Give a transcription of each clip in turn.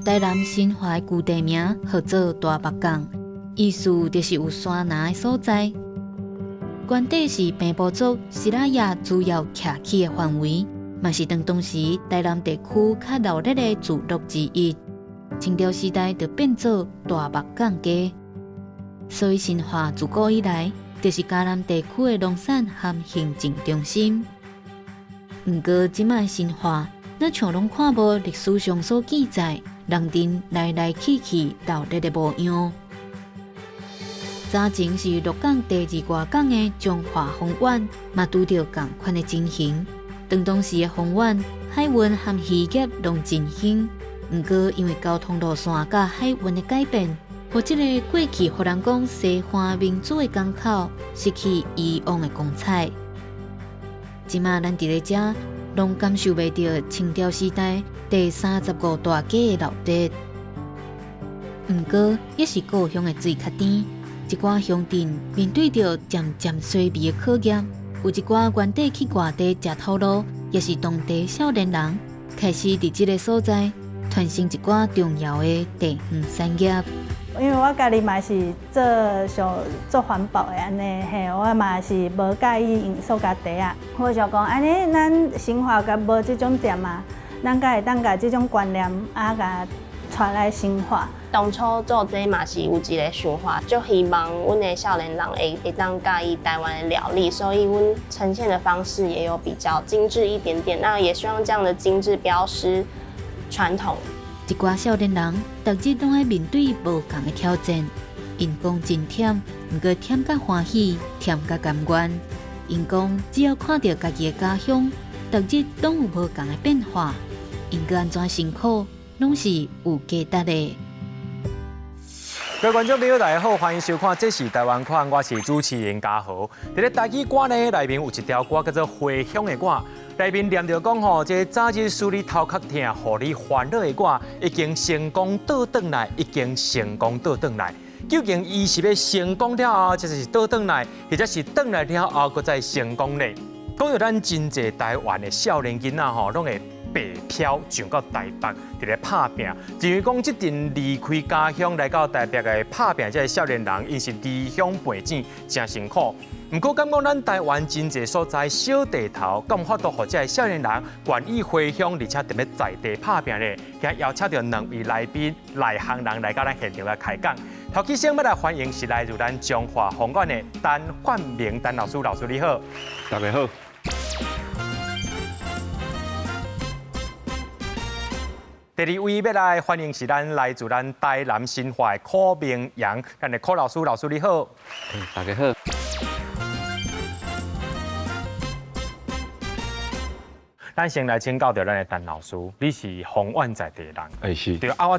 台南新华的旧地名号做大北港，意思就是有山林的所在。原底是平埔族西拉雅主要徛起的范围，嘛是当时台南地区较热闹的聚落之一。清朝时代就变做大北港街，所以新化自古以来就是嘉南地区的农产和行政中心。不过，即卖新化，咱像拢看无历史上所记载，人阵来来去去闹热的模样。早前是鹿港第二外港的彰化风苑，嘛拄到同款的情形。当时的风苑海运和渔业拢振兴，不过因为交通路线甲海运的改变，或这个过去互人讲西方民主的港口失去以往的光彩。即马咱伫咧遮，拢感受袂到清朝时代第35大街的闹热。不过，也是故乡的水较甜。一寡乡镇面对着渐渐衰微的考验，有一寡原底去外地食头路，也是当地少年人开始伫这个所在传承一寡重要的地方产业。因为我家己嘛是做环保的安尼，嘿，我嘛是无介意用塑胶袋啊。我想讲，安尼咱新化甲无这种店啊，咱才会当甲这种观念甲传来新化。当初做这嘛是有一个想法，就希望阮的少年人会当介意台湾的料理，所以阮呈现的方式也有比较精致一点点。那也希望这样的精致不要失传统。一寡少年人，逐日拢爱面对无同的挑战，因讲真忝，不过忝甲欢喜，忝甲甘愿。因讲只要看到家己的家乡，逐日拢有无同的变化，因个安怎辛苦，拢是有价值的。各位观众朋友，大家好，欢迎收看《这是台湾看》，我是主持人嘉豪。在咧台语歌呢，内面有一条歌叫做《回乡的歌》，内面念着讲吼，这早日使你头壳疼，互你烦恼的歌，已经成功倒转来，已经成功倒转来。究竟伊是要成功了后，就是倒转来，或者是转来了后，搁再成功呢？讲到咱真侪台湾的少年囡仔吼，拢会北漂上到台北，伫咧打拼。认为讲，即阵离开家乡来到台北的打拼，这些少年人，因是离乡背井，真辛苦。不过，感觉咱台湾真侪所在小地头，敢有法度，互这些少年人愿意回乡，而且特别在地打拼咧？今邀请到两位来宾、内行人来到咱现场来开讲。头起先要来欢迎是来自咱彰化风苑的陈焕明陈老师，老师你好。大家好。第二位要来欢迎是咱来自咱台南新化的柯明阳，咱的柯老师，老师你好。大家好。咱先来请教到咱的陈老师，你是丰苑在地人。是。对啊，我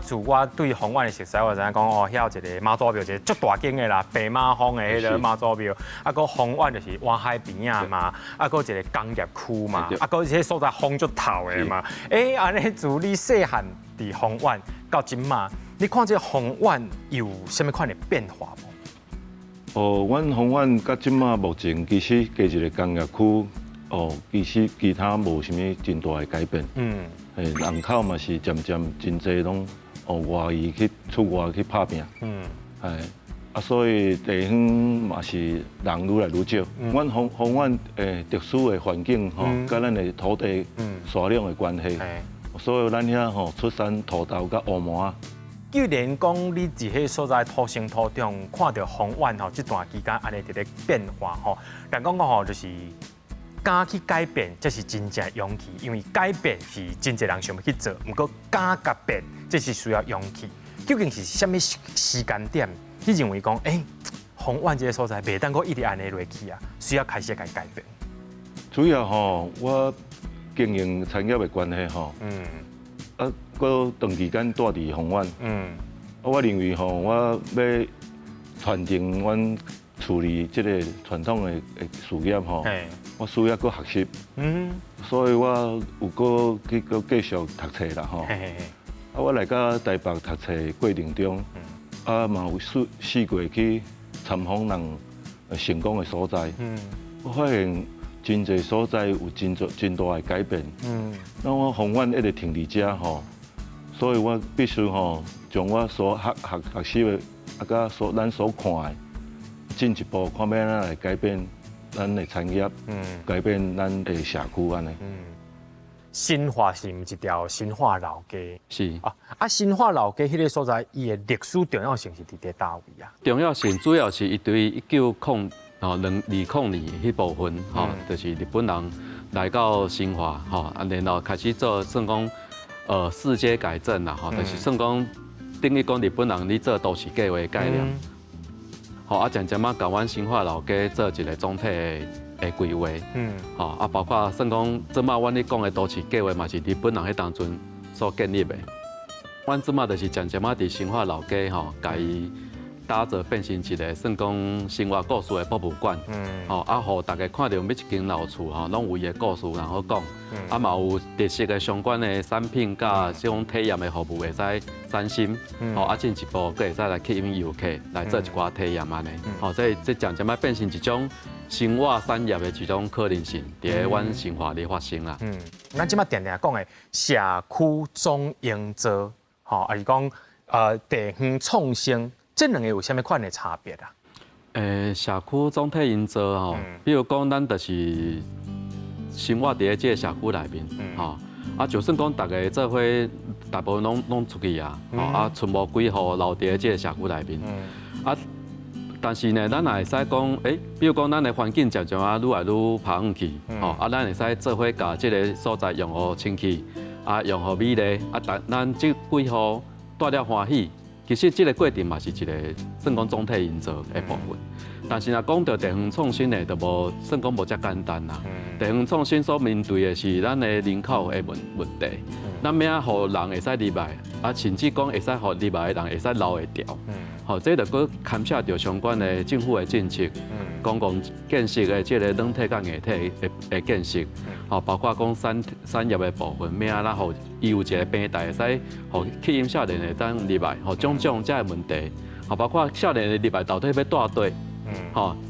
对丰苑的熟悉，我知影讲哦，遐有一个妈祖庙，一个足大间的啦，白马峰的迄个妈祖庙，啊，个丰苑就是湾海边啊嘛，啊，个一个工业区嘛，啊，个这所在风足透的嘛。安尼自你细汉伫丰苑到今嘛，你看这丰苑有啥物款的变化无？阮丰苑到今嘛目前其实加一个工业区。其实其他无啥物真大的改变。人口嘛是渐渐真侪拢外移去出外去打拼。所以地方嘛是人愈来愈少。阮丰苑特殊的环境甲咱的土地数量的关系，所以咱遐出产土豆甲乌麻。既然讲你伫迄所在土生土长，看到丰苑这段期间安尼伫咧变化但讲就是。敢去改变，这是真正勇气，因为改变是真侪人想要去做，不过敢改变，这是需要勇气。究竟是什么时间点？你认为讲，丰苑这个所在，袂当阁一直安尼落去啊，需要开始改变。主要我经营产业的关系我长时间住伫丰苑，我认为我要传承阮处理这个传统的事业我需要搁学习，所以我有搁继续读册啦我来到台北读册过程中，嘛有试过去参访人成功的所在，我发现真侪所在有真大的改变，那我丰苑一直停伫遮所以我必须将我所学习的，甲咱所看的，进一步看要哪来改变咱的产业，改变咱的社区安尼。新化是毋一条新化老街？是新化老街迄个所在，伊的历史重要性是伫伫倒位啊？重要性主要是伊对1902迄部分就是日本人来到新化然后开始做算讲市街改正啦就是算讲等于讲日本人咧做都市计划概念，渐渐甲阮新化老街做一个总体的规划，包括算讲即马阮咧讲的都市计划嘛是日本人迄当阵所建立的，阮即马就是渐渐伫新化老街甲伊打造变成一个算讲生活故事的博物馆，互大家看到每一间老厝拢有伊的故事，然后讲，嘛有特色的相关的产品甲这种体验的服务会使产生，进一步佫会使来吸引游客来做一寡体验安尼，这渐渐变成一种生活产业的一种可能性，伫阮生活里发生啦。咱即马定定讲的社区总营造，还是讲地方创新。这两个有啥物款的差别啊？社区总体营造比如讲咱就是生活伫即个社区内面，就算讲大家做伙，大部分拢出去啊，剩无几户留伫即个社区内面，但是呢，咱也会使讲，比如讲咱的环境渐渐愈来愈爬远去，咱会使做伙甲即个所在用互清气，用互美丽，咱即几户带了欢喜。其实这个过程嘛是一个算讲总体营造的部分，但是若讲到地方创新的，就无算讲无遮简单啦。地方创新所面对的是咱的人口的问题，咱要啊，互人会使入来，甚至讲会使互入来的人会使留会掉。这就佫牵涉到相关的政府的政策，公共建设的这个软体甲硬体的建设，包括讲产业的部分，要啊，互伊有一个平台，会使互吸引少年的当入来，种这个问题，包括少年的入来到底要带队，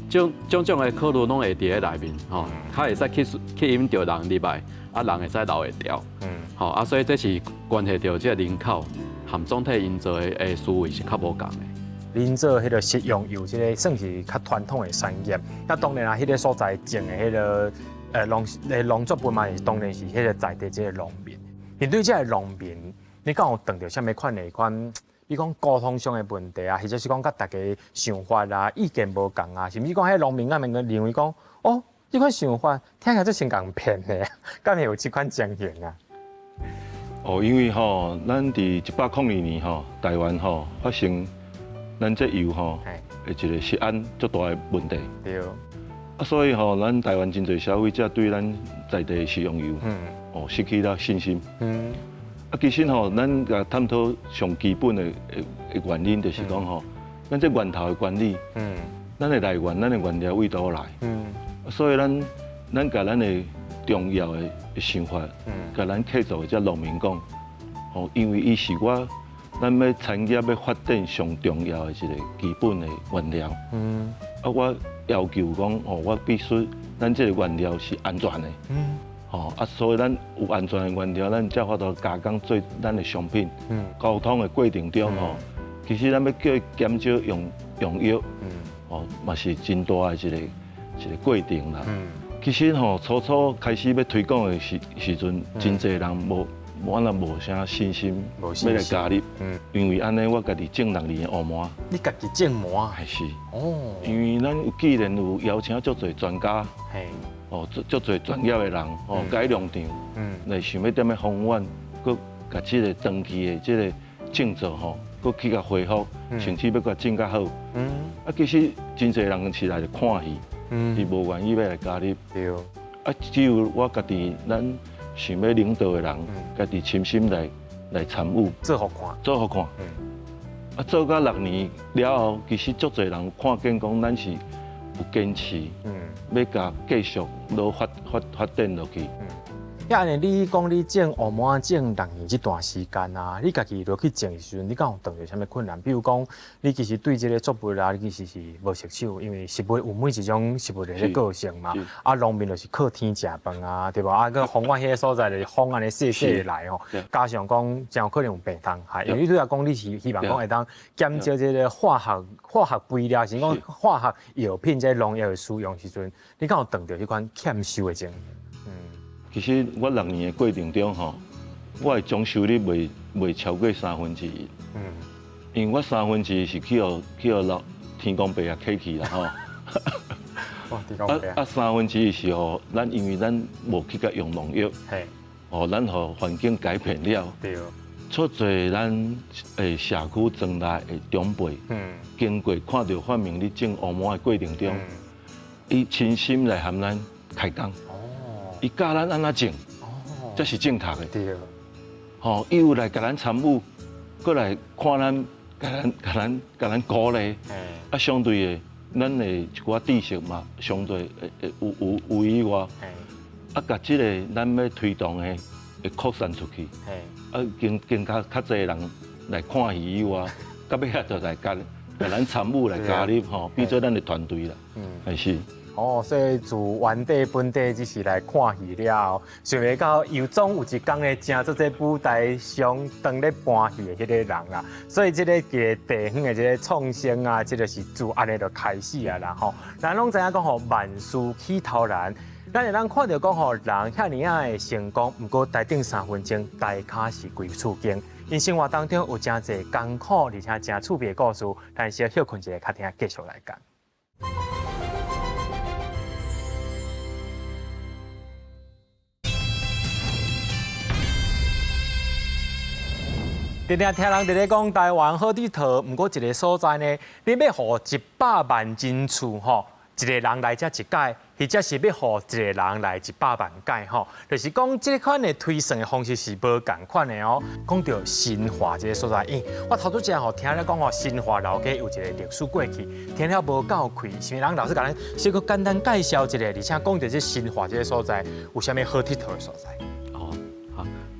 种的考虑拢会伫咧内面，较会使吸引到人入来，人会使留会掉，所以这是关系到这个人口含总体营造的思维是较无共的。恁做迄个食用油，即个算是较传统的产业。当然啦，迄个所在种的迄个农作物嘛，当然是迄个在地即个农民。面对即个农民，你敢有碰到啥物款比如讲沟通上的问题啊，或者是讲甲大家想法啊、意见无共啊，甚至讲迄农民认为讲，这款想法听起来真共骗的，敢会有即款情形啊？因为咱伫102年台湾发生。咱这油的一个食安足大的问题。对。所以咱台湾真侪消费者对咱在地食用油，失去了信心。其实咱甲探讨上基本的原因，就是讲咱这源头的管理，咱的来源，咱的原料位倒来。所以咱甲咱的重要的想法，甲咱客座这农民讲，因为伊是咱要产业要发展上重要的一个基本的原料。我要求讲，我必须咱这个原料是安全的。所以咱有安全的原料，咱才法度加工做咱的商品。沟通的过程中，其实咱要叫伊减少用药，嘛是真大的一个过程啦。其实初开始要推广的时阵，真侪人我也无啥信心要来加入，因为安尼我家己种6年的乌麻。你家己种麻还是？因为咱既然有邀请足侪专家，足侪专业的人，改良场，来想要点样方案，佮甲即个长期的即个种植佮去甲恢复，甚至要甲种较好。其实真侪人是来看戏，伊无愿意要来加入。对。只有我家己咱。想要领导的人，家己亲身来参与，做好看。做到6年了后，其实足侪人看见讲咱是有坚持，要甲继续发展落去。安尼你讲你种乌毛种6年这段时间啊，你家己落去种的时阵，你敢有遇到啥物困难？比如讲，你其实对这个作物啊，你其实是无熟手，因为食物有每一种食物的个性嘛。啊，农民就是靠天食饭啊，对吧？啊，个风管迄个所在就是风安尼细细来吼，加上讲真有可能有病虫害。因为你拄则讲你是希望讲会当减少这个化学肥料，是讲化学药品这农药的使用时阵，你敢有遇到迄款欠收的情？其实我6年的过程中吼，我的总收入未超过1/3。因为我1/3是去老天公伯也客气啦吼。3/4是吼，因为咱无去甲用农药，咱互环境改变了，出侪咱社区庄内的长辈，经过看到发明你种乌毛的过程中，伊亲心来和咱开讲。伊教咱安怎种，这是正确的。对。吼，伊有来甲咱参与，过来看咱，甲咱鼓励。啊，相对的，咱的一寡知识嘛，相对有以外，啊，甲这个咱要推动的会扩散出去。啊，更较侪人来看戏以外，到尾啊，就来甲咱参与来加入吼，变做咱的团队啦。还是。哦，所以自原地本地只是来看戏了，想袂到有总有一天会正做这舞台上当咧搬戏的迄个人啦。所以这个地方的这个创新啊，这就是自安尼就开始啊啦吼。咱拢知影讲吼，万事起头难，咱会当看到讲吼，人遐尼啊的成功，不过台顶3分钟，台骹是几处经。因生活当中有真侪艰苦，而且真趣味的故事，咱先休困一下，较听继续来讲。常常听人伫咧讲台湾好地图，不过一个所在呢，你要互100万人次吼，一个人来遮一届，或者是要互一个人来100万届吼，就是讲这款的推算的方式是无共款的哦。讲到新化这个所在，我头拄只吼听咧讲吼，新化老街有一个历史过去，听了无够开，是咪？人老师甲咱小可简单介绍一下，而且讲到这新化这个所在有啥物好佚佗的所在？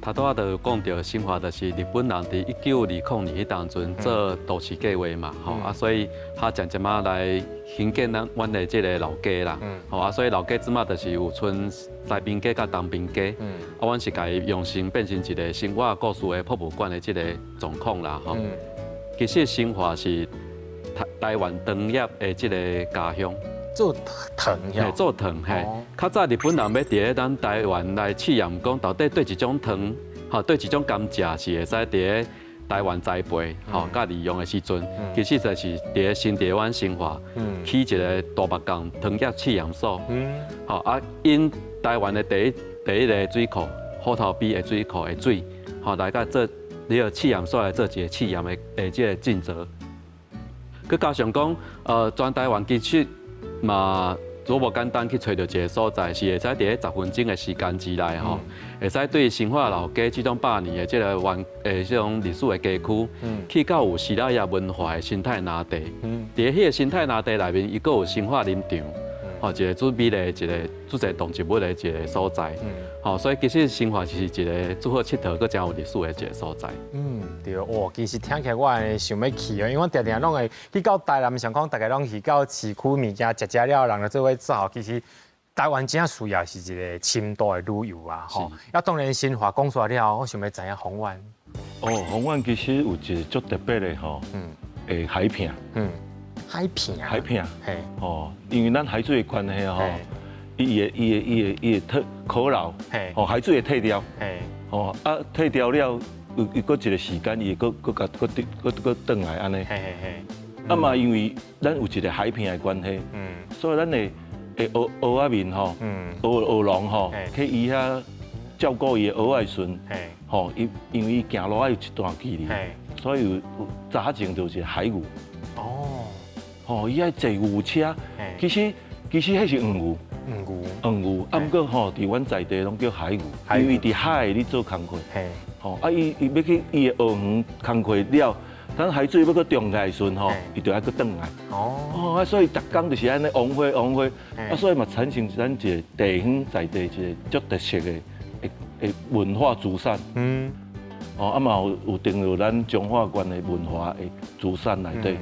头拄仔就讲到新化，就是日本人伫1920年迄当阵做都市计划嘛，吼所以他渐渐仔来兴建阮的这个老街啦，所以老街即马就是有分西滨街甲东滨街，阮是家用心变成一个生活故事的博物馆的这个状况啦，吼。其实新化是台湾糖业的这个家乡。做糖呀，做糖嘿。较早日本人要伫咧咱台湾来试验，讲到底对一种糖，对一种甘蔗是会使伫咧台湾栽培，甲利用的时阵，其实就是伫咧新台湾新化起一个大目江糖业试验所。因台湾的第一个水库虎头埤的水库的水，来甲做你个试验所来做一个试验的这个尽责。佮加上讲，全台湾其实嘛，如无简单去找到一个所在，是会使伫咧10分钟的时间之内吼，会使对新化老街这种100年的这个这种历史的街区，去到有西拉雅文化的生态拿地，伫迄个生态拿地内面，伊阁有新化林场，一个最美丽、一个最侪动植物的一个所在，所以其实新化是一个最好佚佗阁真有历史的一个所在。对，哇，其实听起来我会想要去哦，因为我常常拢会去到台南，想讲大家拢去到市区物件食了，人就做伙走。其实台湾真需要是一个深度的旅游啊，吼。当然新化讲出来了，我想要知影红湾。红湾其实有一个足特别的吼，海片。海片。海片。因为咱海水的关系吼，伊会烤老，海水会退掉，退掉了。有搁一个时间，伊搁转来安尼。嘛，因为咱有一个海片的关系，所以咱的蚵仔面吼，蚵龙吼，去伊遐照顾伊的蚵仔时阵，因为伊行路有一段距离，所以有早前就是海牛。伊爱坐牛车，其實迄是黃牛。黃牛，啊，不過伫阮在地攏叫海牛，因為伫海裡做工課。伊要去伊的學園工課了，等海水要去中來的時陣，伊就要去轉來。所以逐工就是安尼往回，所以嘛產生咱一個地方在地一個足特色的文化祖产。啊嘛有定入咱中华县的文化的祖产内底。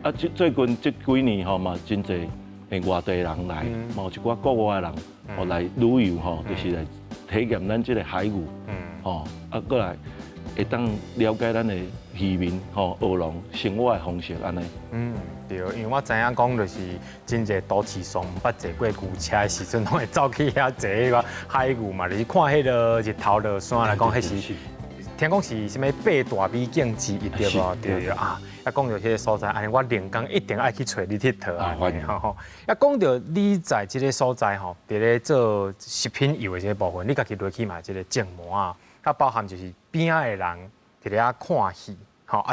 啊，最近这几年嘛真侪外地人来，嘛有一寡国外的人来旅游就是来体验咱这个海牛。过来会当了解咱的渔民蚵农生活的方式安尼。对，因为我知影讲就是真侪都市上捌坐过牛车的时阵，拢会走去遐坐迄个海牛嘛，就是看迄个日头落山来讲，迄是听讲是啥物八大美景之一对无？对啊，讲到迄个所在，安尼我连工一定爱去找你佚佗啊！讲到你在即个所在吼，伫咧做食品油的这个部分，你家己落去嘛，即个种模啊，它包含就是边仔的人伫咧遐看戏，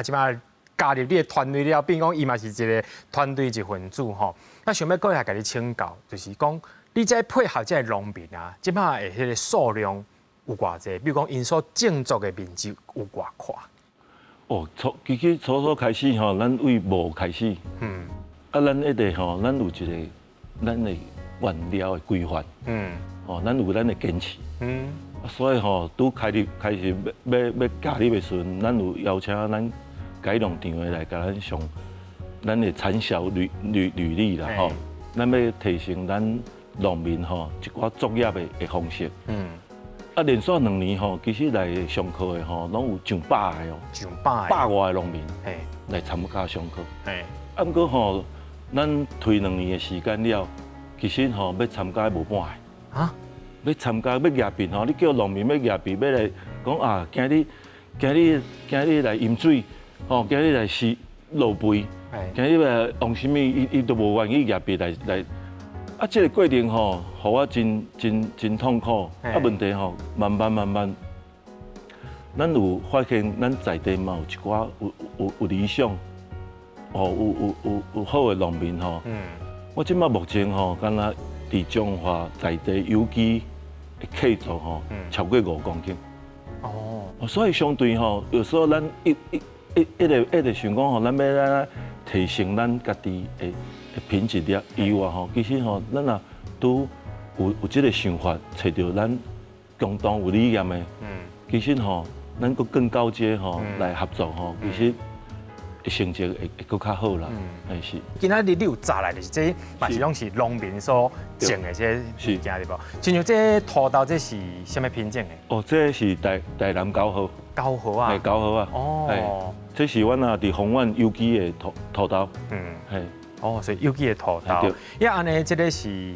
即摆加入你的团队了，变讲伊嘛是一个团队一份子吼。那想要过来甲你请教，就是讲你在配合这个农民啊，即摆的迄个数量有偌济？比如讲因所种作的面积有偌宽？其实初开始咱为无开始，咱一直咱有一个咱的原料的规范，咱有咱的坚持，所以拄开始要加入的时阵，咱有邀请咱改农场的来甲咱上咱的产销履历啦，咱要提升咱农民一寡作业的方式。连续2年其实来上课的拢有上百个100外的农民来参加上课。不过咱推2年的时间了，其实要参加无半个。要参加要业病你叫农民要业病，要来讲啊，今日来饮水，今日来施路肥，今日来用什么，伊都无愿意业病来。这个过程互我真痛苦。问题慢慢，咱有发现咱在地嘛有一寡有理想，有好的农民我即摆目前敢若伫彰化在地有机的客座超过5公斤。所以相对有时候咱一直想讲咱要来提升咱家己的品质了以外其实咱也都有这个想法，找到咱共同有理念的，其实咱佫更高阶来合作其实成绩会佫较好啦。是。今仔日你有摘来，就是这嘛是拢是农民所种的这物件对无？亲像这土豆，这是什么品种的？这是台南9号。9号啊？9号啊。这是阮伫丰原有机的土豆。所以有机的土豆。安尼，这个是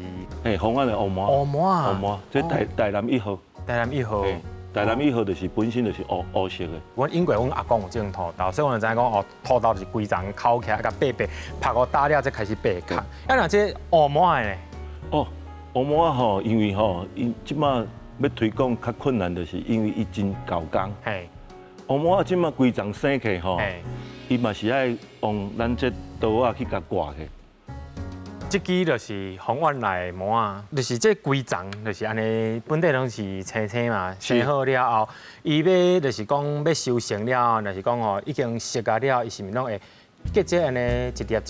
丰原的乌麻。乌麻啊。乌麻，这台南1号。台南1号。台南1号就是本身就是乌色的。阮因为阮阿公有种土豆，所以我就知影讲土豆就是规丛烤起来，甲白拍个打了，才开始白壳。若这乌麻的呢？乌麻因为因即马要推广较困难，就是因为伊真高工。乌麻即马规丛生起伊嘛是爱用咱这刀啊去甲刮起。这支就是丰原来的麻啊，就是这规丛，就是安尼，本地拢是青青嘛，生好了后，伊要就是讲要收成了，就是讲已经熟啊了，伊是毋拢会结这安尼一粒了。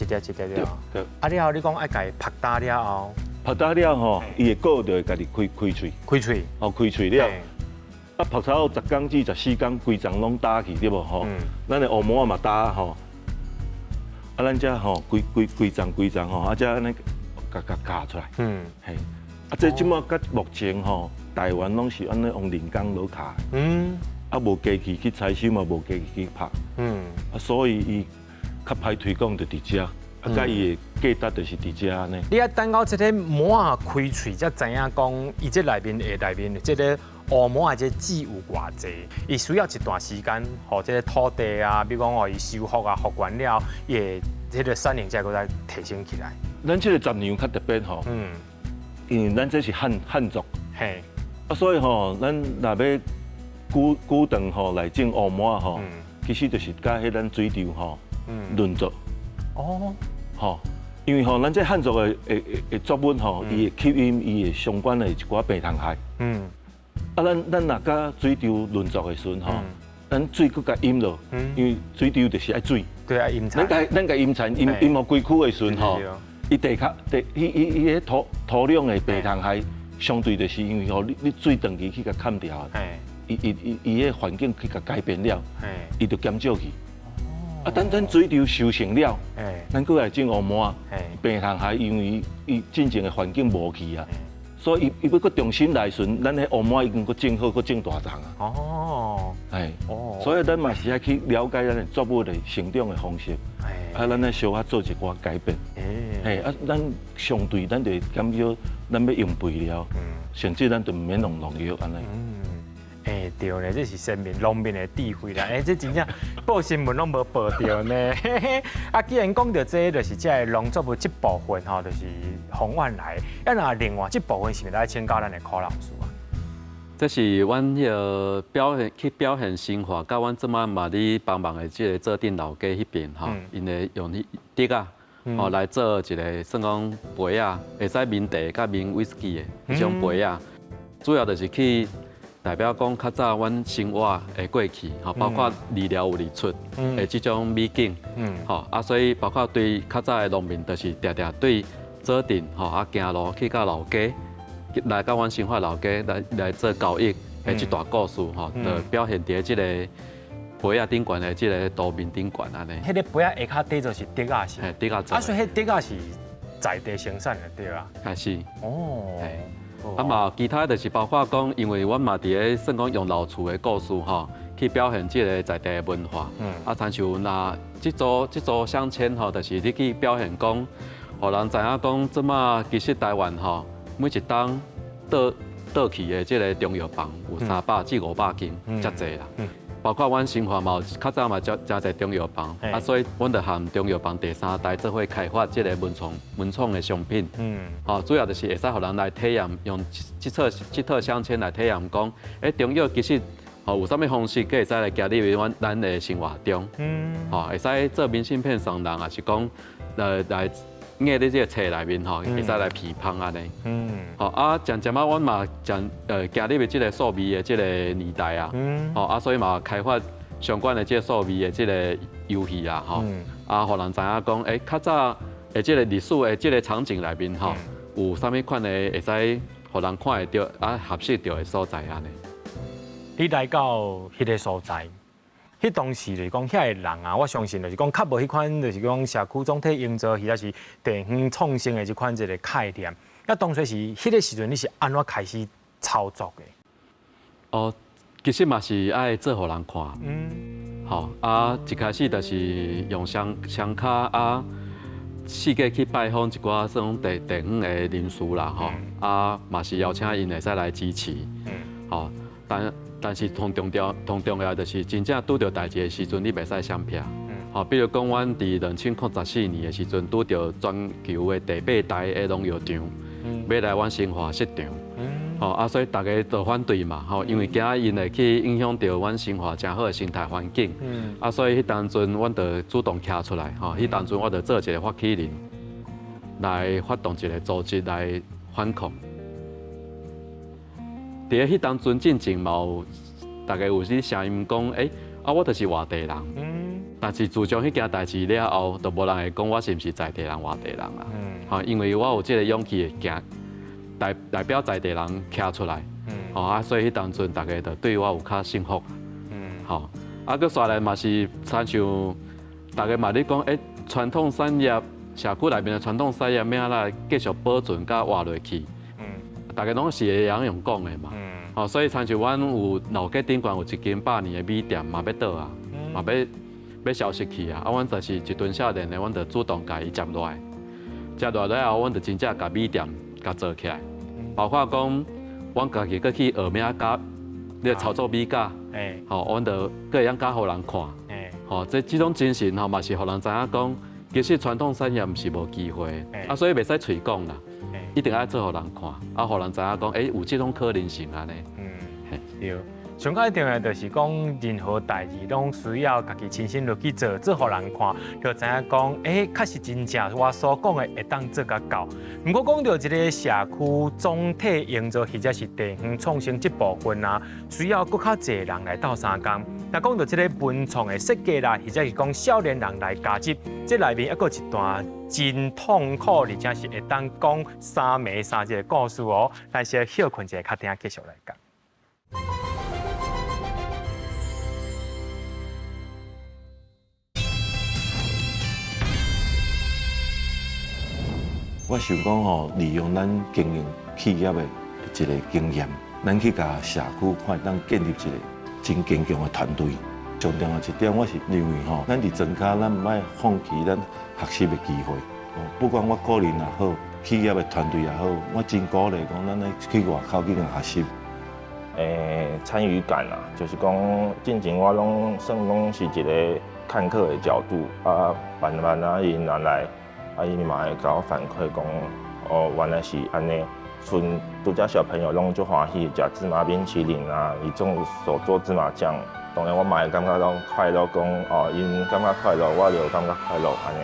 对。了后你讲爱家拍打了后，拍打了伊的果就会家己开喙。开喙。开喙了。拍差10天至14天，规丛拢打去对无咱的乌麻嘛打咱遮规丛遮安尼夹出来。这即马到目前台湾拢是安尼用人工落卡。无机器去采收嘛，无机器去拍。所以伊较歹推广就伫遮，甲伊的价值就是伫遮安尼。你啊等到这个麻开喙，才知影讲伊这内面这个乌麻的这籽有偌济，伊需要一段时间，互这个土地啊，比如讲伊修复啊，复原了，伊的这个产能才搁再提升起来。咱这个杂粮较特别因为咱这是汉族，所以咱若要古长来种乌麻其实就是甲迄咱水稻轮作。因为咱这汉族的作物伊会吸引伊的相关的一寡病虫害。咱若甲水稻轮作的时阵咱水搁甲淹落，因为水稻就是爱水。对啊，淹产。咱甲淹产淹好规区的时阵伊地壳伊土壤的病虫害相对就是因为吼，你水长期去甲砍掉，伊个环境去甲改变了，伊就减少去。啊，等咱水流收成了，咱过来种乌麻，病虫害因为伊进前的环境无去啊，所以伊要搁重新来顺，咱的乌麻已经搁种好，搁种大丛啊。哦，所以咱嘛是要去了解咱的作物的成长的方式，啊，咱来小可做一寡改变。啊，咱相对咱就减少咱要用肥料，甚至咱就唔免用农药安尼。对咧，这是先民农民的智慧啦。这真正报新闻拢无报到呢。啊，既然讲到这，就是这个农作物这部分吼，就是洪万来。啊，那另外这部分是咪来请教咱的柯老师啊？这是阮迄个表现生活，甲阮即摆嘛咧帮忙的即个做顶老家迄边吼，因会用竹啊，吼来做一个算讲杯啊，会使抿茶甲抿威士忌的迄种杯啊，主要就是去。代表讲较早阮生活的过去，吼，包括离寮有离出的这种美景，吼，啊，所以包括对较早的农民，就是常常对做阵，吼，啊，行路去到老家，来到阮生活老家来做交易的一段故事，吼，就表现伫即个杯仔顶悬的即个图面顶悬安尼。迄个杯仔下骹底就是竹仔是？竹仔做。啊，所以迄竹仔是在地生产的对啊？还是。哦。啊嘛，其他就是包括讲，因为阮嘛伫咧算讲用老厝的故事吼，去表现即个在地的文化。啊，亲像那这组乡签吼，就是你去表现讲，互人知影讲，即马其实台湾吼，每一档倒去的即个中药房有300至500间，遮济啦。包括阮生活嘛，有较早嘛真侪中药房，啊，所以阮就含中药房第3代做伙开发即个文创的商品。哦，主要就是会使互人来体验，用这套乡签来体验讲，中药其实哦有啥物方式，可会使来加入咱的生活中。哦，会使做明信片送人，也是讲来印在这个册内面吼，会使来批判安尼。好啊，渐啊，阮嘛加入的这个数味的这个年代啊，啊，所以嘛开发相关的这个数味的这个游戏啊，啊，互人知影讲，较早的这个历史的这个场景内面吼，有啥物款的会使互人看会到啊，合适到的所在安尼。你来到迄个所在。迄当时就是讲，遐个人啊，我相信就是讲，较无迄款就是讲社区总体营造，或者是地方创新的这款一个概念。那当初是迄个时阵，你是安怎开始操作的？哦，其实嘛是爱做互人看。好啊，一开始就是用双卡啊，四界去拜访一寡这种地方的人士啦，吼啊，嘛是邀请因会使来支持。好，但是同重要就是真正拄到代志的时阵，你袂使闪避。好，比如讲，阮伫2014年的时阵，拄到全球的第8代的农药场，要来阮新华设场。好啊，所以大家都反对嘛，吼，因为惊因会去影响到阮新华真好的生态环境。啊，所以迄当阵，阮就主动站出来，吼，迄当阵我就做一个发起人，来发动一个组织来反抗。伫迄当阵进前嘛有，大家有啲声音讲，我就是外地人。但是自从迄件代志了后，就无人会讲我是毋是在地人、外地人啦。因为我有即个勇气会行，代表在地人站出来。所以迄当阵大家就对我有较信服。啊，佮刷来嘛是亲像大家嘛咧讲，传统产业社区内面的传统产业要安来继续保存甲活落去。大家拢是会样用讲的嘛，所以亲像阮有老街顶悬有一间100年的米店嘛要倒啊，嘛要消失去啊，阮就是一顿少年的，阮就主动甲伊接落来，接落来后，阮就真正甲米店甲做起来，包括讲阮家己搁去学名教，你操作米架，阮就搁会晓教互人看，这种精神嘛是互人知影讲，其实传统产业毋是无机会，所以袂使嘴讲啦。一定要做互人看，互人知影讲，有这种可能性安尼。对。上较重要就是讲，任何代志拢需要家己亲身落去做，做互人看，就知影讲，确实真正我所讲的会当做甲到。不过讲到一个社区总体营造或者是地方创新这部分啊，需要搁较侪人来斗相共。那讲到这个文创的设计啦，或者是讲少年人来加入，这内面还有一段真痛苦，而且是会当讲三暝三日的故事哦。咱先休困一下，较等继续来讲。我想讲吼，利用咱经营企业的一个经验，咱去甲社区看当建立一个真坚强的团队。上重要一点，我是认为吼，咱伫增加咱唔爱放弃咱学习的机会。不管我个人也好，企业的团队也好，我真鼓励讲，咱去外口去学习。参与感啊，就是讲进前我拢算讲是一个看客的角度啊，慢慢啊因人来。伊嘛会甲我反馈讲，原来是安尼。剩拄只小朋友拢足欢喜，食芝麻冰淇淋啊，伊种手做芝麻酱。当然我嘛会感觉到快乐，讲因感觉快乐，我就感觉快乐安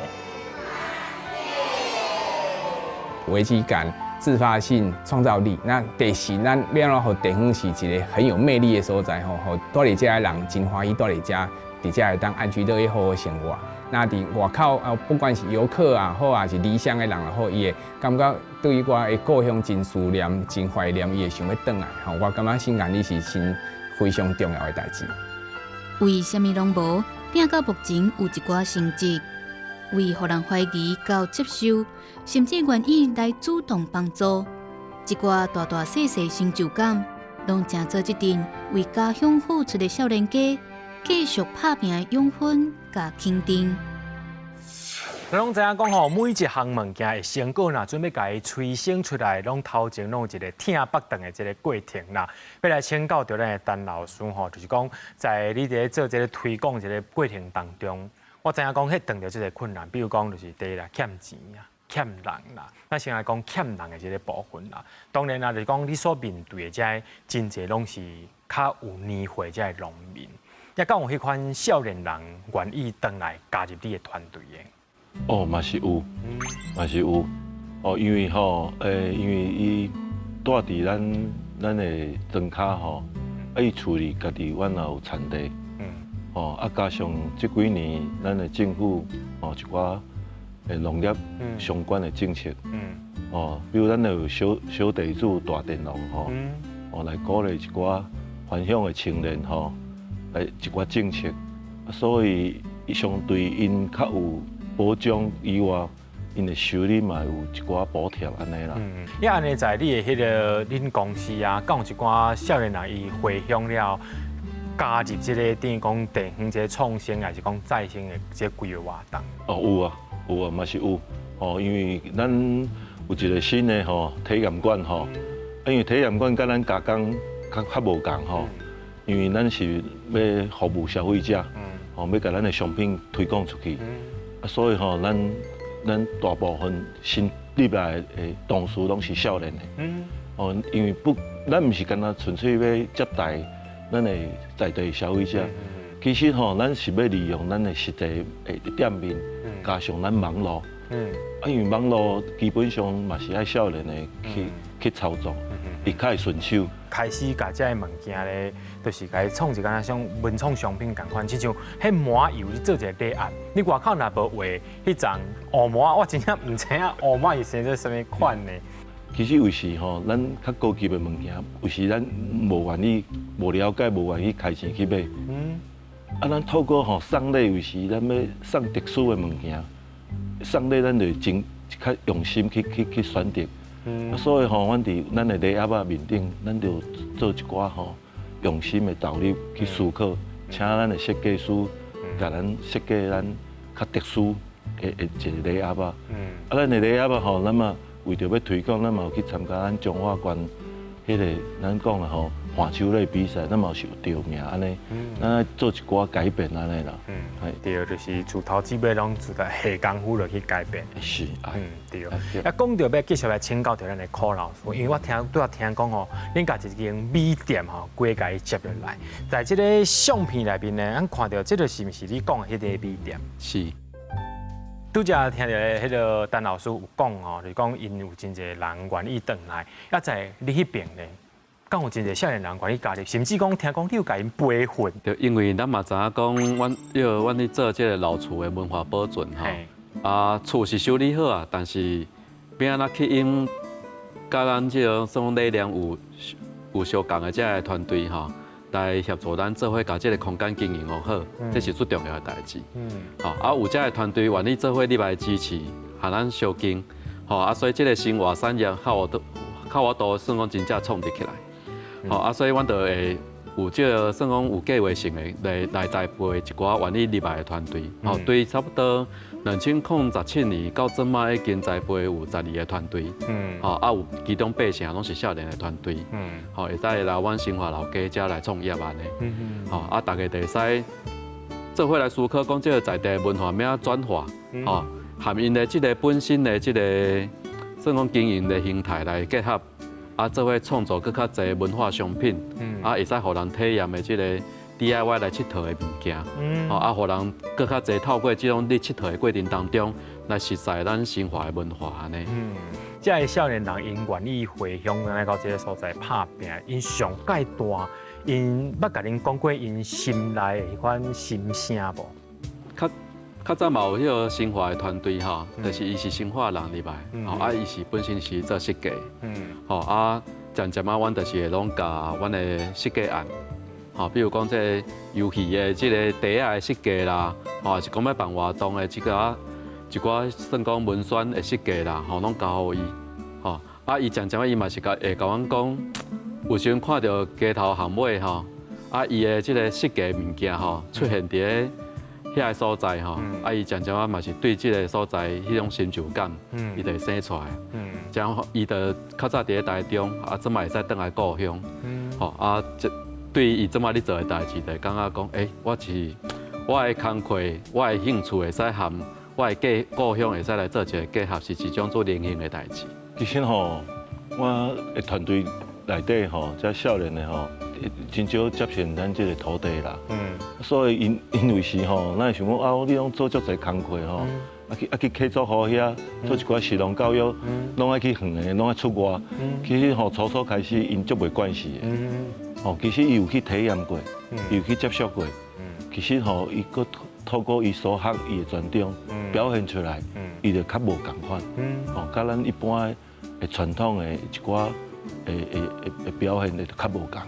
尼。危机感、自发性、创造力，那第四，咱要让互地方是一个很有魅力的所在吼，互住伫遮的人真欢喜住伫遮，伫遮会当安居乐业好好生活。那伫外口不管是游客啊好，还是离乡的人也好，伊会感觉对于我的故乡真思念、真怀念，伊会想要转来。吼，我感觉新安里是真非常重要的代志。为什么拢无？拼到目前有一寡成绩，为互人怀疑到接受，甚至愿意来主动帮助，一寡大大细细成就感，拢正做一阵为家乡付出的少年家。继续打拼的养分甲肯定。咱拢知影讲吼，每一项物件的成果呐，准备家己催生出来，拢头前拢有一个挺北长的一个过程啦。要来请教到咱的陈老师吼，就是讲在你伫做这个推广这个过程当中，我知影讲迄碰到这个困难，比如讲就是第一啦，欠钱啊，欠人啦。咱先来讲欠人的这个部分啦。当然啦，就是讲你所面对的这真侪拢是较有年岁这农民。也敢有迄款少年人愿意回来加入你的团队的？嘛是有，嘛是有。因为吼，因为伊住伫咱的庄卡吼，伊厝里家己阮也有产地，加上这几年咱的政府一寡农业相关的政策，比如咱有小地主大佃农来鼓励一寡返乡的青年来一寡政策，所以相对因较有保障以外，因的收入嘛有一寡补贴安尼啦。因安尼在你的迄个恁公司啊，敢有一寡少年人伊回乡了，加入这个等于讲地方这个创新，还是讲再生的这规划活动？有啊，嘛是有。因为咱有一个新的体验馆因为体验馆甲咱加工较无共因为咱是要服务消费者，要甲咱的商品推广出去，所以咱大部分新入来的同事拢是少年的，因为咱唔是干那纯粹要接待咱的在地消费者，其实咱是要利用咱的实际的店面，加上咱网络，因为网络基本上嘛是爱少年的去操作，伊较会顺手。开始甲这物件咧，就是甲伊创一个像文创商品共款，亲像迄麻油，你做一个礼盒，你外口若无画迄张乌麻，我真正唔知影乌麻是生做什么款呢？其实有时咱较高级的物件，有时咱无愿意、无了解、无愿意开钱去买。咱透过送礼，有时咱要送特殊的物件，送礼咱就真较用心去选择。所以阮伫咱的礼盒面顶，咱就做一寡用心的投入去思考，请咱的设计师甲咱设计咱较特殊的一个礼盒咱的礼盒咱嘛为着要推广，咱嘛有去参加咱中华县迄个咱讲的看球类比赛，咱嘛是有得名安尼，咱做一寡改变安尼啦。对，就是自头至尾拢自下功夫落去改变。是，对。啊，讲到要继续来请教到咱的柯老师，因为我拄仔听讲吼，恁家一间米店吼，规家接落来，在这个相片内面呢，咱看到这个是毋是你讲的迄个米店？是。拄则听到迄个陈老师有讲吼，就是讲因有真侪人愿意转来，啊在你迄边呢，敢有真侪少年人愿意加入，甚至讲听讲你有甲因培训。对，因为咱嘛知影讲，阮咧做这个老厝的文化保存吼，啊厝是修理好啊，但是变安怎去因甲咱这种算理念有相共的这个团队吼。来协助咱做伙，把这个空间经营好，这是最重要的代志。好，啊有这个团队愿意做伙，你来支持，和咱相经，好啊，所以这个生活产业靠我都算讲真正创立起来。好啊，所以阮就会有这个算讲有计划性的来栽培一寡愿意入来的团队。好，对，差不多2017年到即马已经栽培有12个团队。好啊，有其中8成拢是少年的团队。好，会使来阮新华老家遮来创业安尼。好啊，大家就会使做伙来思考讲这个在地文化要怎转化。好，含因的这个本身的这个算讲经营的形态来结合。啊，做伙创造更较侪文化商品，啊，会使互人体验的这个 DIY 来佚佗的物件，啊，互人更较侪透过这种你佚佗的过程当中，来实在咱生活的文化安尼。这个少年人因愿意回乡来到这个所在打拼，因上界大，因捌甲恁讲过因心内迄款心声无？较早嘛有迄个生活的团队吼，就是伊是生活人入来，吼啊，伊是本身是做设计，吼啊，渐渐啊，阮就是会拢甲阮的设计案，吼，比如讲这游戏的这个茶仔的设计啦，吼，是讲要办活动的一寡算讲文宣的设计啦，吼，拢交互伊，吼啊，伊渐渐啊，伊嘛是会甲阮讲，有时阵看到街头巷尾吼，啊，伊的这个设计物件吼，出现伫遐个所在吼，啊，伊渐渐啊嘛是对即个所在迄种成就感，伊就会生出来。这样伊就较早伫咧台中，啊，即摆会使转来故乡。吼啊，对伊即摆咧做的代志，就感觉讲，我的工课，我的兴趣会使含我的故乡会使来做一个结合，是一种做灵性的代志。其实吼，我的团队内底吼，遮少年的吼。真少接受咱这个土地啦，所以因为是吼，咱会想讲啊，你拢做足侪工课吼，去客座好遐做一寡实农教育，拢爱去远的，拢爱出外。其实吼，初开始因足袂惯势的，吼，其实伊有去体验过，伊有去接触过。其实吼，伊佫透过伊所学伊的专长表现出来，伊就较无共款，吼，甲咱一般的传统的一寡的表现的较无共。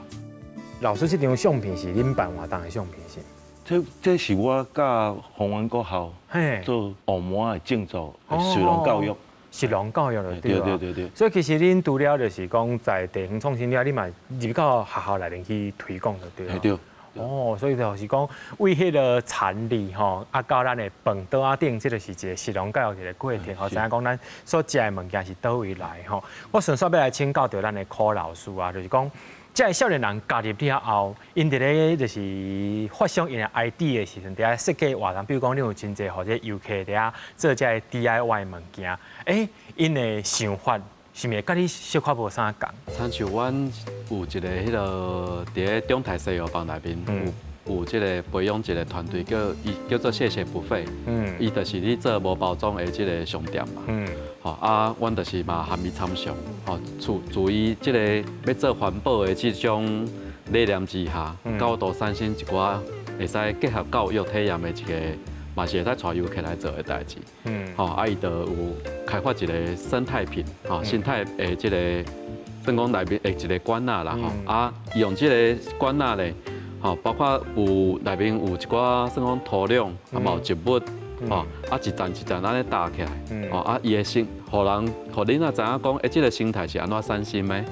老师，这张相片是恁办活动的相片是？这是我甲宏安国校做澳门的建筑实农教育，实农教育了对。所以其实恁除了就是讲在地方创新了，你嘛入到学校内面去推广就对了。对。所以就是讲为迄个产力吼，啊到咱的饭桌啊顶，这就是一个实农教育一个过程。吼，知影讲咱所食的物件是倒位来吼。我顺续要来请教到咱的柯老师啊，就是讲。这少年人加入了后，因伫咧就是发想因的 idea 的时阵，伫咧设计活动，比如讲你有真侪或者游客伫遐做这 DIY 物件，因的想法是咪甲你小可无啥共？参像阮有一个迄个伫咧中台西药房内面有即个培养一个团队叫做谢谢不费，伊就是咧做无包装的即个商店嘛，吼啊，阮就是嘛含伊参详，吼，注意即个要做环保的即种理念之下，高度产生一寡会使结合教育体验的一个，嘛是会使带游客来做的代志，吼啊，伊就有开发一个生态品，吼，生态的即个算讲内面的一个馆仔啦，吼啊，用即个馆仔咧。吼，包括有内面有一寡算讲土壤，啊嘛有植物，吼，啊一站一站安尼搭起来，吼啊伊的生，互人，互恁也知影讲，这个生态是安怎产生的，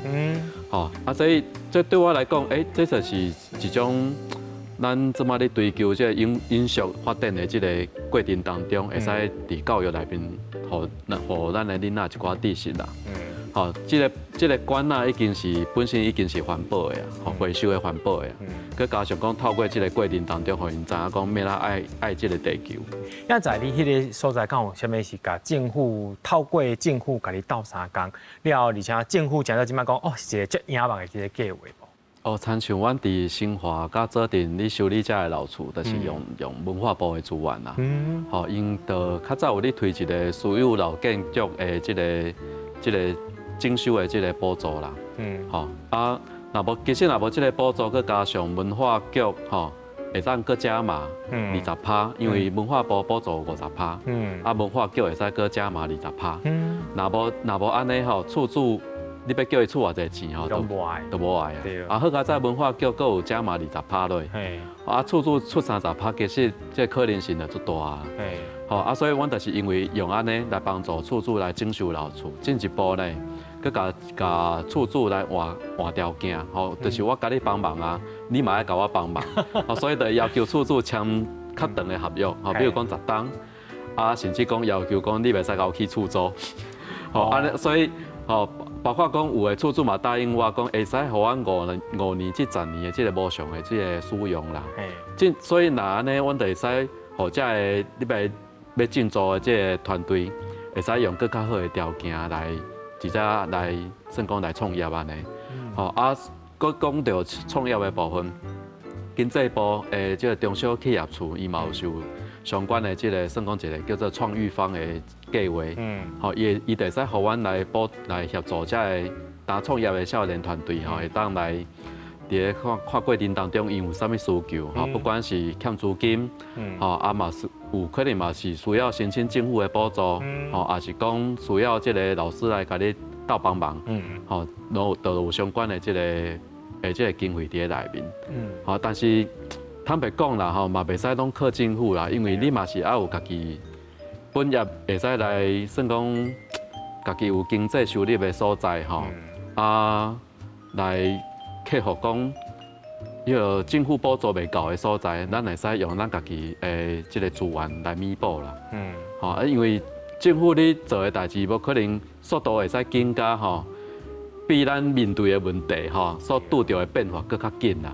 吼啊所以这对我来讲，这就是一种咱即马咧追求这个永续发展的这个过程当中，会使伫教育内面，互咱的囡仔一寡知识啦，吼，这个管啊已经是本身已经是环保的啊，吼，回收的环保的啊。佮加上讲透过这个过程当中，互因知影讲要哪爱这个地球。那在你迄个所在，敢有啥物是甲政府透过政府甲你斗相共了，而且政府讲到即摆讲，哦，是一个足野蛮的一个计划无？哦，参像阮伫新华甲做阵咧修理遮的老厝，就是用文化部的资源啦。吼，因着较早有咧推一个私有老建筑的即个征收的即个补助啦。吼啊，其实若无即个补助，佮加上文化局吼会当佮加码20%，因为文化部补助50%，啊文化局会使佮加码20%。若无安尼吼，厝主你要叫伊出偌济钱吼，都无爱啊。啊，好佳在文化局佫有加码20%落，啊，厝主出30%，其实这可能性就足大啊。吼啊，所以阮就是因为用安尼来帮助厝主来征收老厝，进一步呢，佮甲厝主来换条件，吼，就是我甲你帮忙啊，你嘛爱甲我帮忙，吼，所以就要求厝主签较长的合约，吼，比如讲10档，啊，甚至讲要求讲你袂使甲我去出租，吼，安尼所以吼。包括讲有的厝主嘛答应我讲，会使互我5年至10年的这个无偿的这个使用啦。所以那安尼，阮就会使互这个你要进驻的这个团队，会使用更较好的条件来直接来算讲来创业安尼。吼啊，佮讲到创业的部分，经济部的这个中小企业处，伊嘛有受相关的这个算讲一个叫做创育方的计划，吼，伊就使互阮来协助这个打创业的少年团队，吼，会当来伫个看过程当中，因有啥物需求，吼，不管是欠资金，吼，啊嘛是有可能嘛是需要申请政府的补助，吼，也是讲需要这个老师来甲你斗帮忙，吼，然后都有相关的这个经费伫个内面，吼，但是。坦白讲啦，吼嘛袂使拢靠政府啦，因为你嘛是爱有家己本业会使来算讲家己有经济收入的所在吼，啊来克服讲迄个政府补助袂够的所在，咱会使用咱家己的即个资源来弥补啦。吼，因为政府你做的代志，无可能速度会使紧加吼，比咱面对的问题吼所拄到的变化更较紧啦。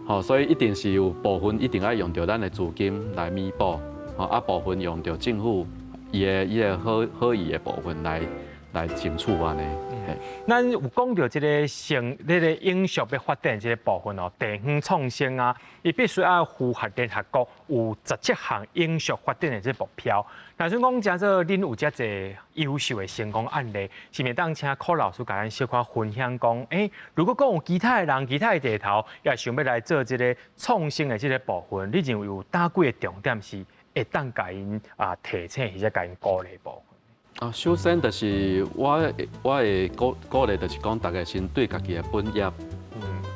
吼，所以一定是有部分一定要用到咱的资金来弥补，吼，啊部分用到政府伊个好意的部分来争取安尼。咱有讲到这个影视要发展这个部分哦，地方创新啊，伊必须要符合联合国有17项影视发展的这目标。那算讲，假设恁有遮侪优秀的成功案例，是咪当请柯老师甲咱小可分享讲，如果讲有其他的人、其他的地头，也想要来做这个创新的这个部分，你认为有哪几个重点是会当甲因提醒或者甲因鼓励部分？首先就是我会鼓励，就是讲大家先对家己的本业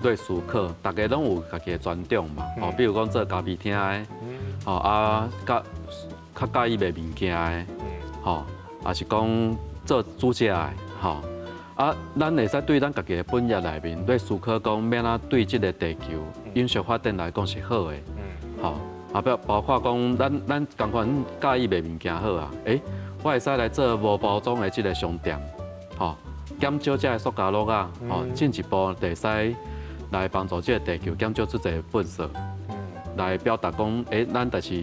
对思考，大家拢有家己的专长嘛。哦，比如讲做咖啡厅的，哦较介意卖物件的，吼，也是讲做煮食的，吼。咱会使对咱家己的本业内面对思考，讲要哪对这个地球永续发展来讲是好的，吼。包括讲咱共款介意卖物件好啊，我会使来做无包装的这个商店，吼，减少这个塑胶袋啊，吼，进一步就使来帮助这个地球减少这个垃圾，来表达讲，咱就是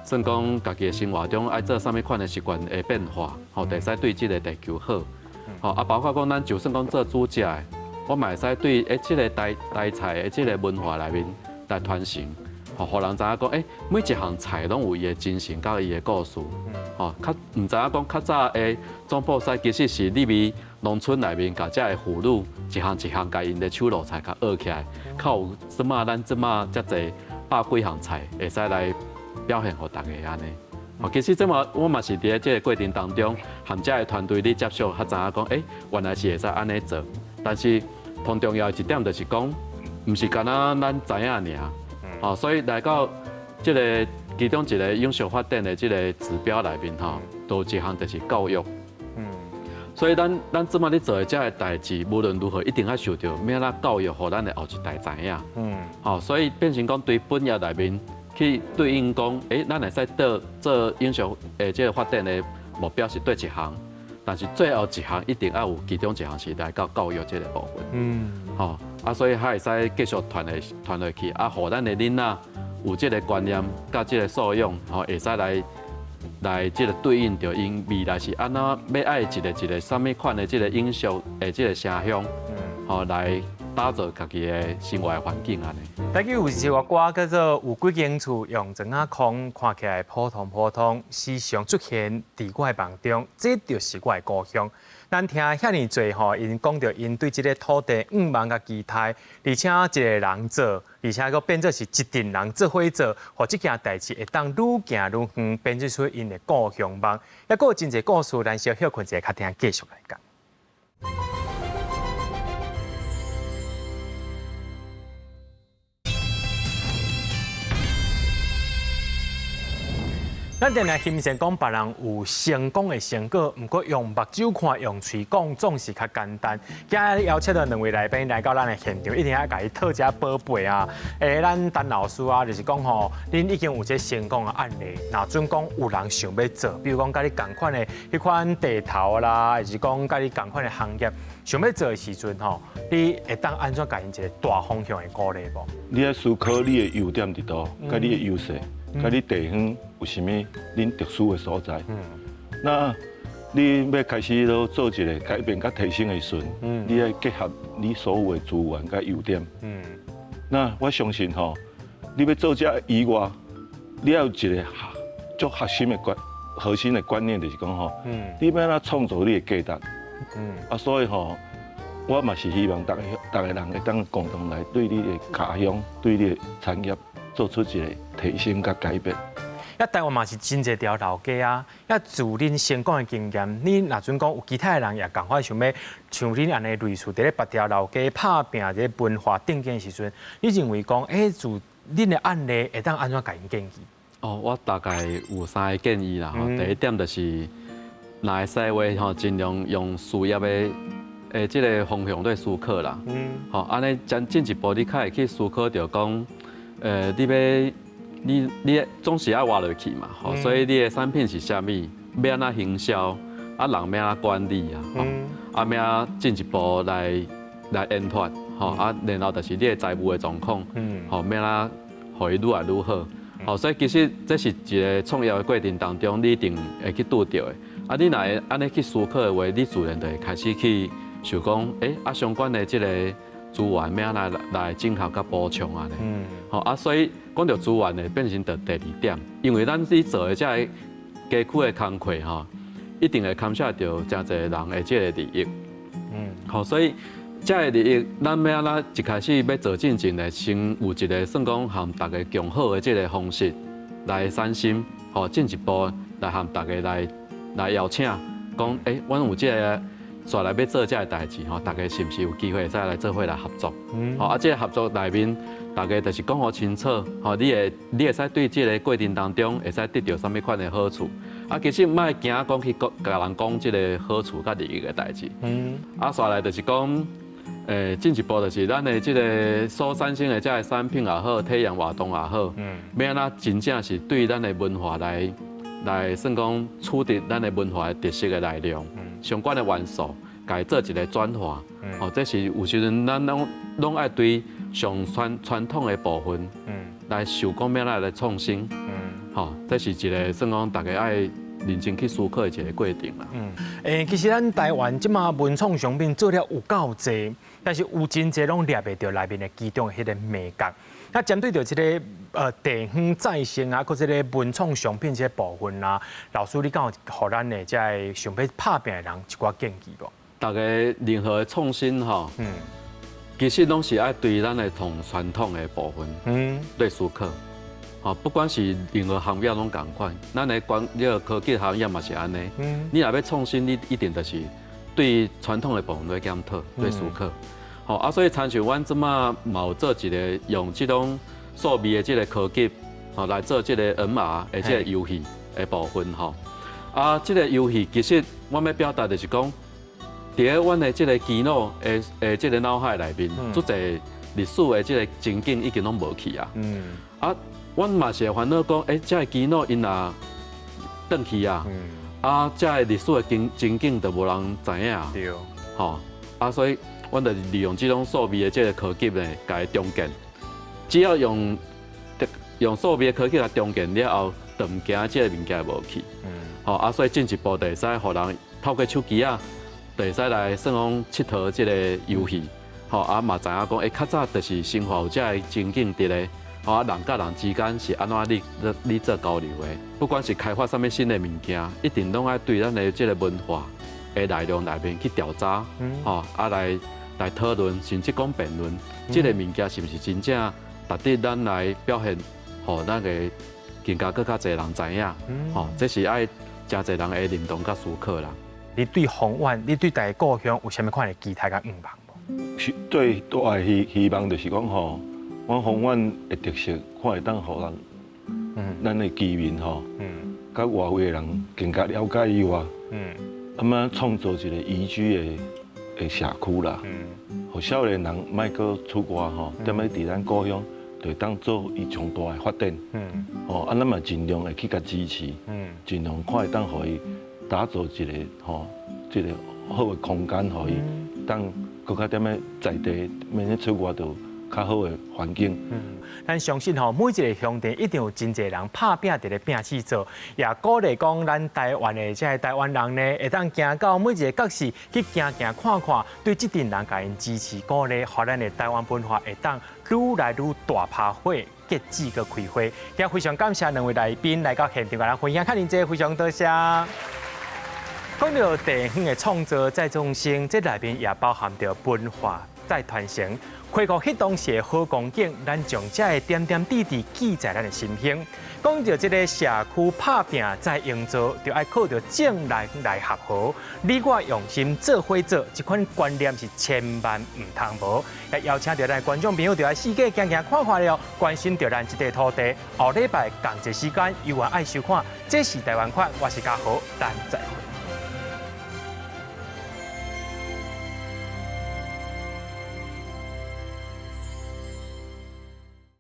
算讲家己的生活中爱做啥物款的习惯的变化，吼，就使对这个地球好，吼，包括讲咱就算讲做煮食的，我嘛会使对这个台菜的这个文化内面来传承。吼，互人知影讲，每一项菜拢有伊的精神，甲伊的故事。吼，唔知影讲较早的总铺师其实是你伫农村内面，甲遮的妇女一项一项甲因的手路菜甲学起来，靠有即马咱即马遮济100几项菜，会使来表现互大家安尼。吼，其实我嘛是伫即个过程当中，含遮的团队咧接触，较知影讲，原来是会使安尼做。但是同重要的一点就是讲，唔是干那咱知影尔。哦，所以来到这个其中一个永续发展的这个指标内面，吼，都一项就是教育。所以咱即马咧做的这个代志，无论如何一定要受到要哪教育，互咱的后一代知影。好，所以变成讲对本业内面去对应讲，咱会使做永续这个发展的目标是对一项。但是最后一项一定要有其中一项是来到教育这个部分。吼，所以还会使继续传落去，互咱的囡仔有这个观念，甲这个素养，会使来这个对应着因未来是安怎要爱一个什么款的这个影响的这个城乡，来打造家己的生活环境安尼。台语有一首歌叫做《有几间厝用砖仔空》，看起来普通，时常出现伫我的梦中，这就是我的故乡。咱听遐尼侪吼，因讲着因对这个土地望甲期待，而且一个人做，而且佫变做是一群人做伙做，互这件代志会当愈行愈远，变做出因的故乡梦。也佫有真侪故事，咱小休困一下，较听继续来讲。咱定定欣赏讲别人有成功的成果，不过用目睭看、用嘴讲总是较简单。今日邀请到两位来宾来到咱的现场，一定要甲伊讨一下宝贝啊！咱陈老师啊，就是讲吼，恁已经有这成功的案例。若准讲有人想要做，比如讲甲你同款的迄款地头啦，还是讲甲你同款的行业，想要做的时阵吼，你会当安怎甲因一个大方向的鼓励无？你要思考你的优点伫倒，甲你的优势。甲你地方有啥物恁特殊的所在？那你要开始都做一个改变甲提升的时阵，你要结合你所有的资源甲优点。那我相信吼，你要做这以外，你要有一个足核心的观念，就是讲吼，你要哪创造你的价值。所以吼，我嘛是希望大家人会当共同来对你的家乡、对你的产业。做出一个提升甲改变。台湾嘛是真侪条老街啊，自恁成功的经验，你若准讲有其他的人也赶快想要像恁安尼类似伫咧别条老街拍拼伫咧文化顶建的时阵，你认为讲，自恁的案例会当安怎甲因建议？我大概有3个建议啦。第一点就是，若会使话吼，尽量用事业的这个方向来思考啦。安尼进一步，你较会去思考着讲。你总是要挖落去嘛，所以你的产品是啥物，要安怎行销，人要安怎管理啊，要进一步来研发，然后就是你的财务的状况，要安怎互伊愈来愈好，所以其实这是一个创业的过程当中，你一定会去拄到的。你若会安尼去思考的话，你自然就会开始去想讲，相关的这个。资源要安怎来整合甲补充啊？所以讲到资源呢，变成到第2点，因为咱伫做的这个街区的工课一定会牵涉到真侪人的这个利益。所以这个利益，咱要安怎一开始要做进前呢，先有一个算讲和大家共好的这个方式来散心，进一步来和大家来邀请，讲阮有这个。煞来要做这个代志大家是不是有机会再来做伙来合作？这个合作内面，大家就是讲好清楚，你会使对这个过程当中会使得到什么款的好处？其实莫惊讲去甲人讲这个好处甲利益的代志。煞来就是讲，进一步就是咱的这个所产生的这个产品也好，体验活动也好，要安怎真正是对咱的文化来算讲取得咱的文化的特色的内容。相关的元素，改做一个转化，这是有时阵咱拢爱对上传统的部分，来想讲要来创新，这是一个算讲大家爱认真去思考的一个过程啦。其实咱台湾即马文创商品做了有够济，但是有真侪拢抓袂到内面的其中的迄个美感。那针对着这个地方再生啊，或者这个文创商品这个部分啊，老师你敢有互咱的这个想要拍拼的人一寡建议无？大家任何的创新其实拢是爱对咱的同传统的部分来思考。不管是任何行业拢同款，咱的科技行业嘛是安尼。你若要创新，你一定就是对传统的部分来检讨、来思考。所以参像阮即马嘛有做一个用这种数位的这个科技，来做这个 MR 的这个游戏的部分这个游戏其实我要表达就是讲，伫咧阮的这个机脑的这个脑海内面，足侪历史的这个情景已经拢无去阮嘛是会烦恼讲，这个机脑因若转去啊，这个历史的情景就无人知影。对。吼，所以阮就利用这种数位的这个科技呢，甲伊重建。只要用数位的科技来重建了后，就唔惊这个物件无去。所以进一步就会使互人透过手机啊，就会使来算讲佚佗这个游戏。嘛知影讲，较早就是生活有这个情景伫咧。人甲人之间是安怎你做交流的？不管是开发什么新的物件，一定拢爱对咱的这个文化的内容内面去调查，来讨论，甚至讲辩论，这个物件是不是真正值得咱来表现，互咱个更加更侪人知影。这是爱真侪人的认同甲思考啦。你对宏远，你对家己故乡有啥物款的期待甲愿望无？最大的希望就是讲吼。阮宏远的特色，看会当互人，咱的居民吼，甲外围的人更加了解以外，创造一个宜居的社区啦，互少年人莫搁出外吼，踮咧伫咱故乡，就当做伊上大的发展。咱嘛尽量会去甲支持，尽量看会当互伊打造一个一个好的空间，互伊当搁较踮咧在地，免咧出外就。较好的环境。咱相信每一个乡镇一定有真侪人拍拼伫咧拼死做，也鼓励讲咱台湾的这台湾人呢，会当行到每一个角市去行看看，对这阵人甲因支持鼓励，互咱的台湾文化会当愈来愈大拍火。结籽个开花，也非常感谢两位来宾来到现场，甲咱分享看恁这非常多谢。讲到地方的创造再创新，这内面也包含着文化再传承。开阔迄当时的好光景，咱将这个点点滴滴记在咱的心胸。讲到这个社区拍拼再营造，就要靠着正人来合合，你我用心做伙做，这款观念是千万唔通无。也邀请到咱观众朋友，就来四界行行看看了，关心到咱这块土地。后礼拜同一时间，有缘爱收看，这是台湾款，我是嘉豪，咱再会。